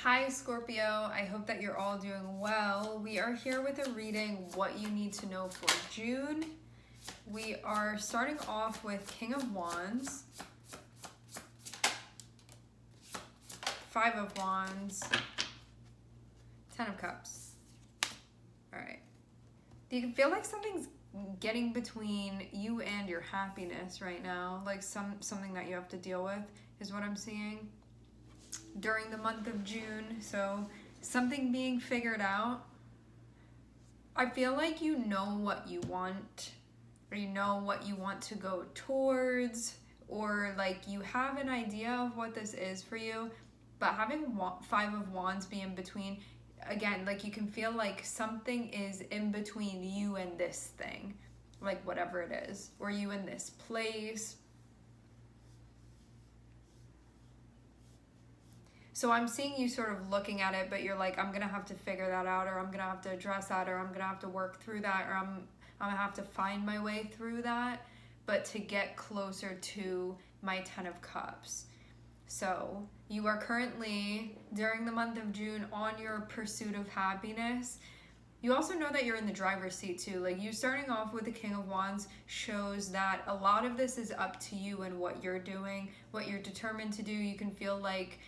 Hi Scorpio, I hope that you're all doing well. We are here with a reading, what you need to know for June. We are starting off with King of Wands, Five of Wands, Ten of Cups. All right. Do you feel like something's getting between you and your happiness right now? Like something that you have to deal with is what I'm seeing during the month of June. So something being figured out. I feel like you know what you want, or you know what you want to go towards, or like you have an idea of what this is for you, but having Five of Wands be in between, again, like you can feel like something is in between you and this thing, like whatever it is, or you in this place. So I'm seeing you sort of looking at it, but you're like, I'm gonna have to figure that out, or I'm gonna have to address that, or I'm gonna have to work through that, or I'm gonna have to find my way through that, but to get closer to my Ten of Cups. So you are currently, during the month of June, on your pursuit of happiness. You also know that you're in the driver's seat too. Like, you starting off with the King of Wands shows that a lot of this is up to you and what you're doing, what you're determined to do. You can feel like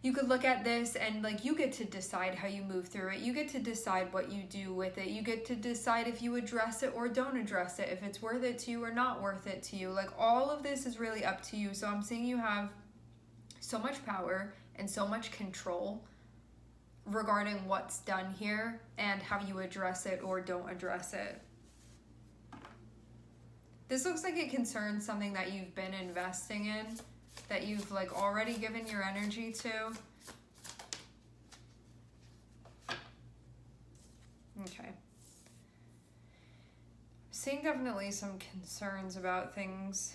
you could look at this and like you get to decide how you move through it. You get to decide what you do with it. You get to decide if you address it or don't address it, if it's worth it to you or not worth it to you. Like, all of this is really up to you. So I'm seeing you have so much power and so much control regarding what's done here and how you address it or don't address it. This looks like it concerns something that you've been investing in, that you've like already given your energy to. Okay. Seeing definitely some concerns about things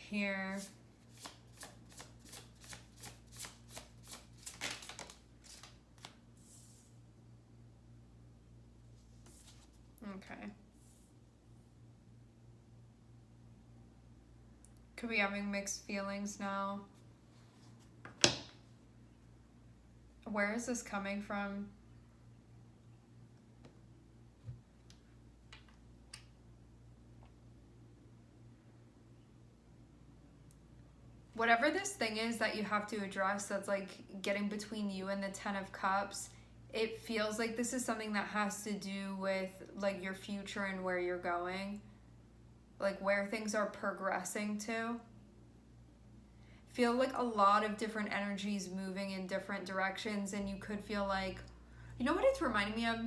here. Okay. Could be having mixed feelings now. Where is this coming from? Whatever this thing is that you have to address that's like getting between you and the Ten of Cups, it feels like this is something that has to do with like your future and where you're going, like where things are progressing to. Feel like a lot of different energies moving in different directions, and you could feel like, you know what it's reminding me of?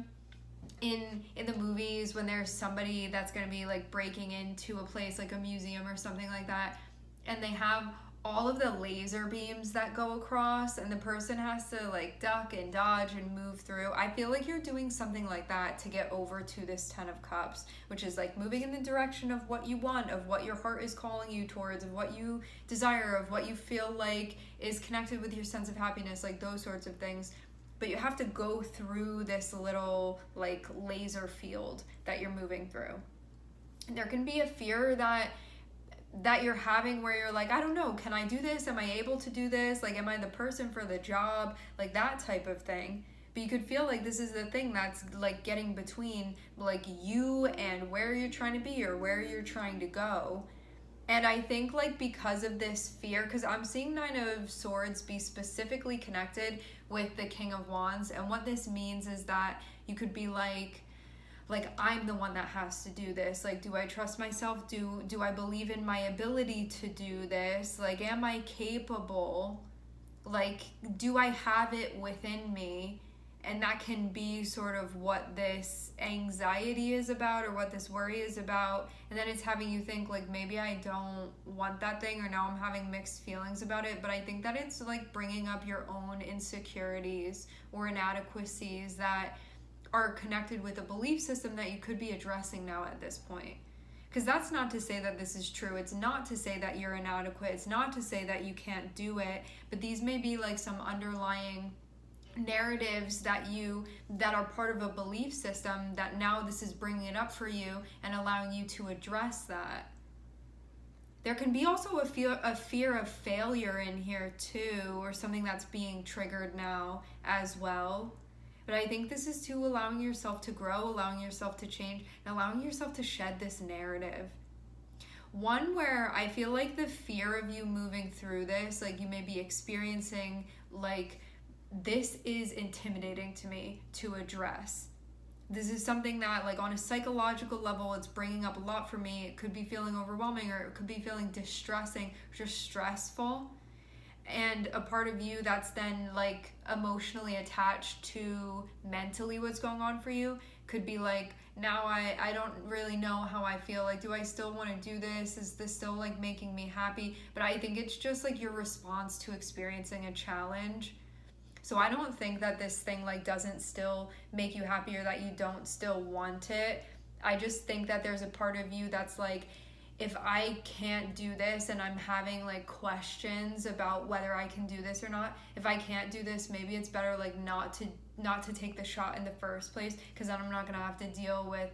In the movies, when there's somebody that's going to be like breaking into a place like a museum or something like that, and they have all of the laser beams that go across, and the person has to like duck and dodge and move through. I feel like you're doing something like that to get over to this Ten of Cups, which is like moving in the direction of what you want, of what your heart is calling you towards, of what you desire, of what you feel like is connected with your sense of happiness, like those sorts of things. But you have to go through this little like laser field that you're moving through. And there can be a fear that you're having where you're like, I don't know, can I do this? Am I able to do this? Like, am I the person for the job? Like that type of thing. But you could feel like this is the thing that's like getting between like you and where you're trying to be or where you're trying to go. And I think like because of this fear, because I'm seeing Nine of Swords be specifically connected with the King of Wands. And what this means is that you could be like I'm the one that has to do this. Like, do I trust myself? Do I believe in my ability to do this? Like, am I capable? Like, do I have it within me? And that can be sort of what this anxiety is about or what this worry is about. And then it's having you think like, maybe I don't want that thing, or now I'm having mixed feelings about it. But I think that it's like bringing up your own insecurities or inadequacies that are connected with a belief system that you could be addressing now at this point. Because that's not to say that this is true. It's not to say that you're inadequate. It's not to say that you can't do it. But these may be like some underlying narratives that are part of a belief system that now this is bringing it up for you and allowing you to address that. There can be also a fear of failure in here too, or something that's being triggered now as well. But I think this is too allowing yourself to grow, allowing yourself to change, and allowing yourself to shed this narrative. One where I feel like the fear of you moving through this, like you may be experiencing, like, this is intimidating to me to address. This is something that, like, on a psychological level, it's bringing up a lot for me. It could be feeling overwhelming, or it could be feeling distressing, just stressful. And a part of you that's then, like, emotionally attached to mentally what's going on for you could be like, now I don't really know how I feel. Like, do I still want to do this? Is this still, like, making me happy? But I think it's just, like, your response to experiencing a challenge. So I don't think that this thing, like, doesn't still make you happy, or that you don't still want it. I just think that there's a part of you that's like, if I can't do this and I'm having, like, questions about whether I can do this or not, if I can't do this, maybe it's better, like, not to take the shot in the first place, because then I'm not gonna have to deal with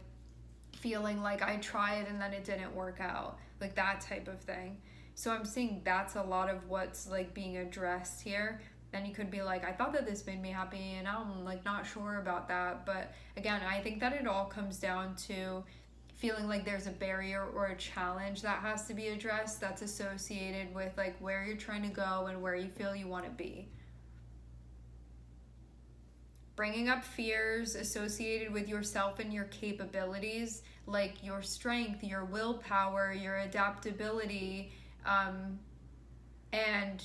feeling like I tried and then it didn't work out, like that type of thing. So I'm seeing that's a lot of what's, like, being addressed here. Then you could be like, I thought that this made me happy, and now I'm, like, not sure about that. But again, I think that it all comes down to feeling like there's a barrier or a challenge that has to be addressed that's associated with, like, where you're trying to go and where you feel you want to be. Bringing up fears associated with yourself and your capabilities, like your strength, your willpower, your adaptability, and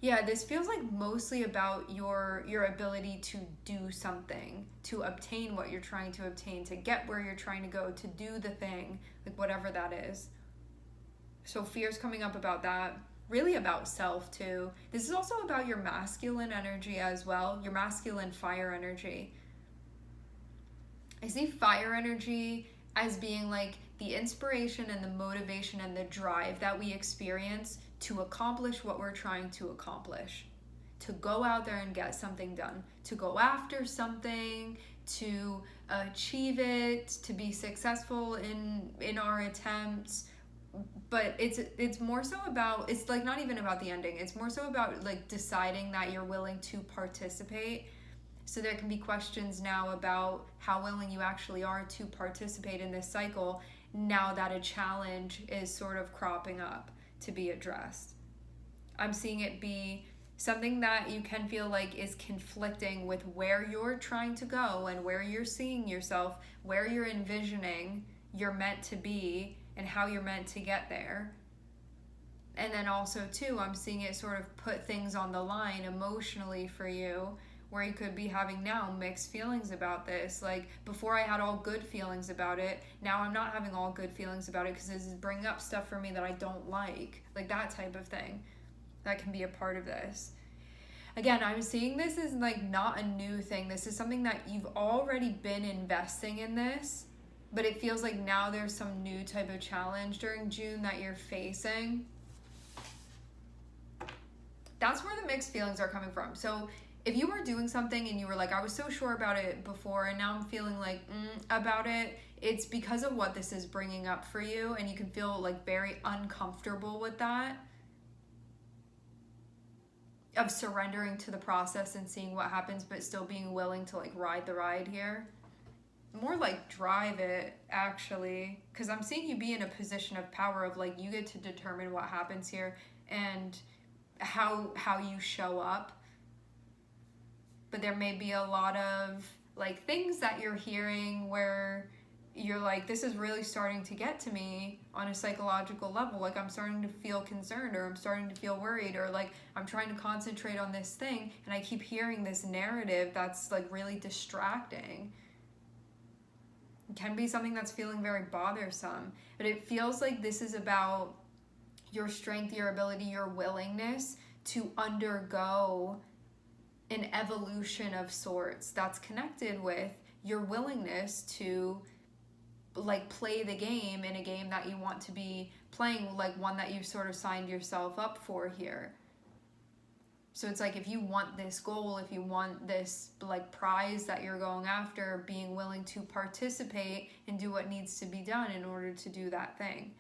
yeah, this feels like mostly about your ability to do something, to obtain what you're trying to obtain, to get where you're trying to go, to do the thing, like whatever that is. So fear's coming up about that, really about self too. This is also about your masculine energy as well, your masculine fire energy. I see fire energy as being like the inspiration and the motivation and the drive that we experience to accomplish what we're trying to accomplish, to go out there and get something done, to go after something, to achieve it, to be successful in our attempts. But it's more so about, it's like not even about the ending, it's more so about, like, deciding that you're willing to participate. So there can be questions now about how willing you actually are to participate in this cycle now that a challenge is sort of cropping up to be addressed. I'm seeing it be something that you can feel like is conflicting with where you're trying to go and where you're seeing yourself, where you're envisioning you're meant to be, and how you're meant to get there. And then also too, I'm seeing it sort of put things on the line emotionally for you, where you could be having now mixed feelings about this. Like, before I had all good feelings about it, now I'm not having all good feelings about it because this is bringing up stuff for me that I don't like that type of thing. That can be a part of this. Again, I'm seeing this as, like, not a new thing. This is something that you've already been investing in this, but it feels like now there's some new type of challenge during June that you're facing. That's where the mixed feelings are coming from. So if you were doing something and you were like, I was so sure about it before and now I'm feeling like about it, it's because of what this is bringing up for you, and you can feel, like, very uncomfortable with that, of surrendering to the process and seeing what happens, but still being willing to, like, ride the ride here. More like drive it, actually, because I'm seeing you be in a position of power of, like, you get to determine what happens here and how you show up. But there may be a lot of, like, things that you're hearing where you're like, this is really starting to get to me on a psychological level. Like, I'm starting to feel concerned, or I'm starting to feel worried, or, like, I'm trying to concentrate on this thing and I keep hearing this narrative that's, like, really distracting. It can be something that's feeling very bothersome, but it feels like this is about your strength, your ability, your willingness to undergo an evolution of sorts that's connected with your willingness to, like, play the game in a game that you want to be playing, like one that you've sort of signed yourself up for here. So it's like, if you want this goal, if you want this, like, prize that you're going after, being willing to participate and do what needs to be done in order to do that thing.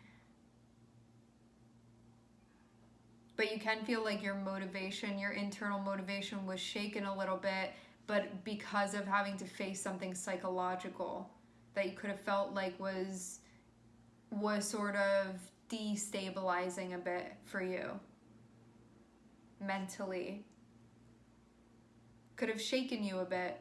but you can feel like your motivation, your internal motivation was shaken a little bit, but because of having to face something psychological that you could have felt like was sort of destabilizing a bit for you mentally, could have shaken you a bit.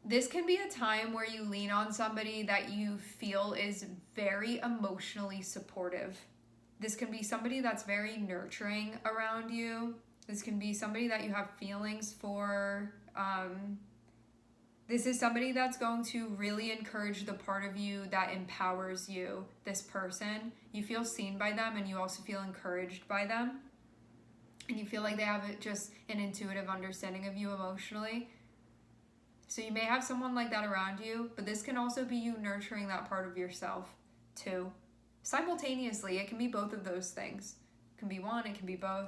This can be a time where you lean on somebody that you feel is very emotionally supportive. This can be somebody that's very nurturing around you. This can be somebody that you have feelings for. This is somebody that's going to really encourage the part of you that empowers you, this person. You feel seen by them, and you also feel encouraged by them. And you feel like they have just an intuitive understanding of you emotionally. So you may have someone like that around you, but this can also be you nurturing that part of yourself too. Simultaneously, it can be both of those things. It can be one, it can be both.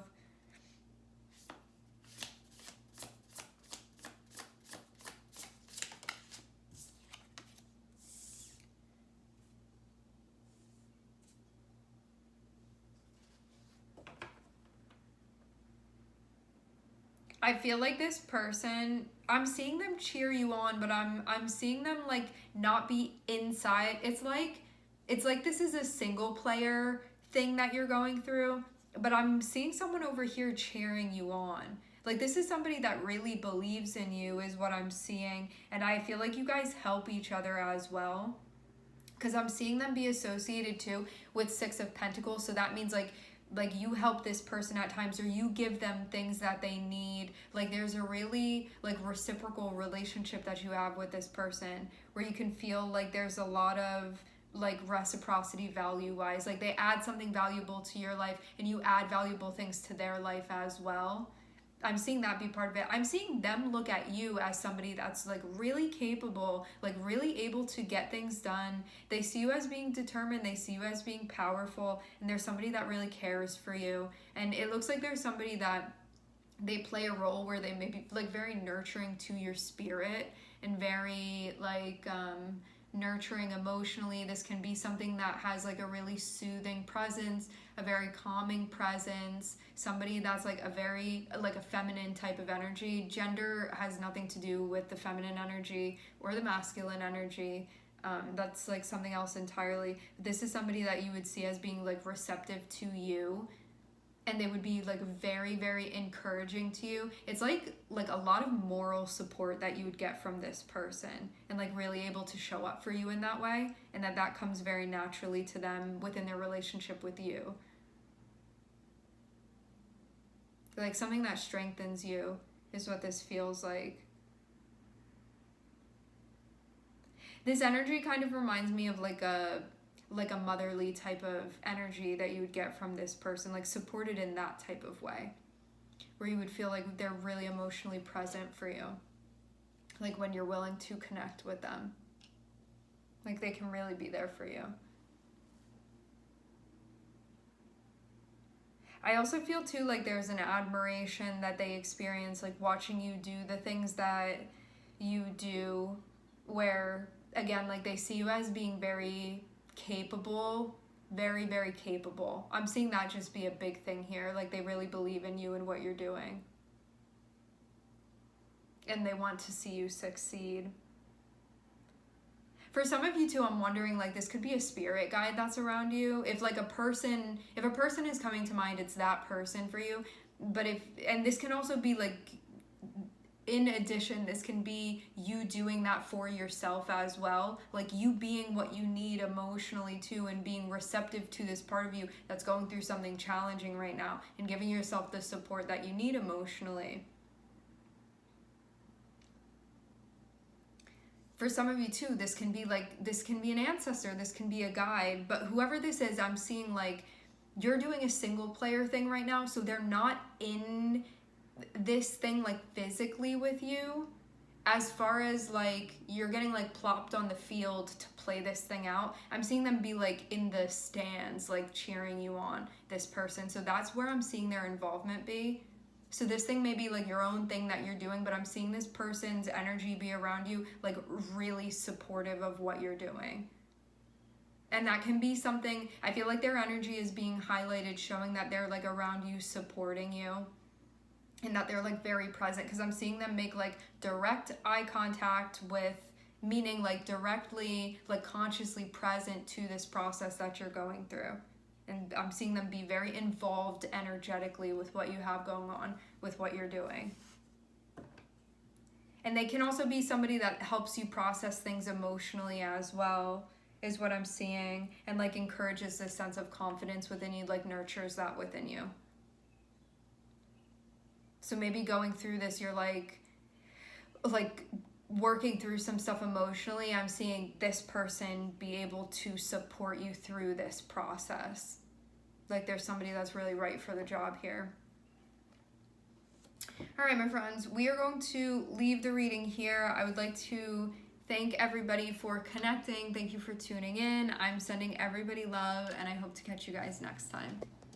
I feel like this person, I'm seeing them cheer you on, but I'm seeing them like not be inside. It's like this is a single player thing that you're going through, but I'm seeing someone over here cheering you on. Like this is somebody that really believes in you is what I'm seeing, and I feel like you guys help each other as well. Because I'm seeing them be associated too with Six of Pentacles, so that means like you help this person at times, or you give them things that they need. Like there's a really like reciprocal relationship that you have with this person, where you can feel like there's a lot of like reciprocity value wise. Like they add something valuable to your life, and you add valuable things to their life as well. I'm seeing that be part of it. I'm seeing them look at you as somebody that's like really capable, like really able to get things done. They see you as being determined, they see you as being powerful, and there's somebody that really cares for you. And it looks like there's somebody that they play a role where they may be like very nurturing to your spirit, and very like nurturing emotionally. This can be something that has like a really soothing presence, a very calming presence, somebody that's like a very like a feminine type of energy. Gender has nothing to do with the feminine energy or the masculine energy. That's like something else entirely. This is somebody that you would see as being like receptive to you, and they would be like very, very encouraging to you. It's like a lot of moral support that you would get from this person, and like really able to show up for you in that way, and that comes very naturally to them within their relationship with you. Like something that strengthens you is what this feels like. This energy kind of reminds me of like a motherly type of energy that you would get from this person, like supported in that type of way, where you would feel like they're really emotionally present for you, like when you're willing to connect with them, like they can really be there for you. I also feel too like there's an admiration that they experience, like watching you do the things that you do, where again like they see you as being very capable, very, very capable. I'm seeing that just be a big thing here. Like they really believe in you and what you're doing, and they want to see you succeed. For some of you too, I'm wondering like this could be a spirit guide that's around you. If a person is coming to mind, it's that person for you. But and this can also be like, in addition, this can be you doing that for yourself as well. Like you being what you need emotionally too, and being receptive to this part of you that's going through something challenging right now, and giving yourself the support that you need emotionally. For some of you too, this can be an ancestor, this can be a guide, but whoever this is, I'm seeing like you're doing a single player thing right now, so they're not in this thing like physically with you as far as like you're getting like plopped on the field to play this thing out, I'm seeing them be like in the stands, like cheering you on, this person. So that's where I'm seeing their involvement be. So this thing may be like your own thing that you're doing, but I'm seeing this person's energy be around you, like really supportive of what you're doing. And that can be something, I feel like their energy is being highlighted, showing that they're like around you, supporting you, and that they're like very present, because I'm seeing them make like direct eye contact with, meaning like directly, like consciously present to this process that you're going through. And I'm seeing them be very involved energetically with what you have going on, with what you're doing. And they can also be somebody that helps you process things emotionally as well, is what I'm seeing, and like encourages this sense of confidence within you, like nurtures that within you. So maybe going through this, you're like working through some stuff emotionally. I'm seeing this person be able to support you through this process. Like there's somebody that's really right for the job here. All right, my friends, we are going to leave the reading here. I would like to thank everybody for connecting. Thank you for tuning in. I'm sending everybody love, and I hope to catch you guys next time.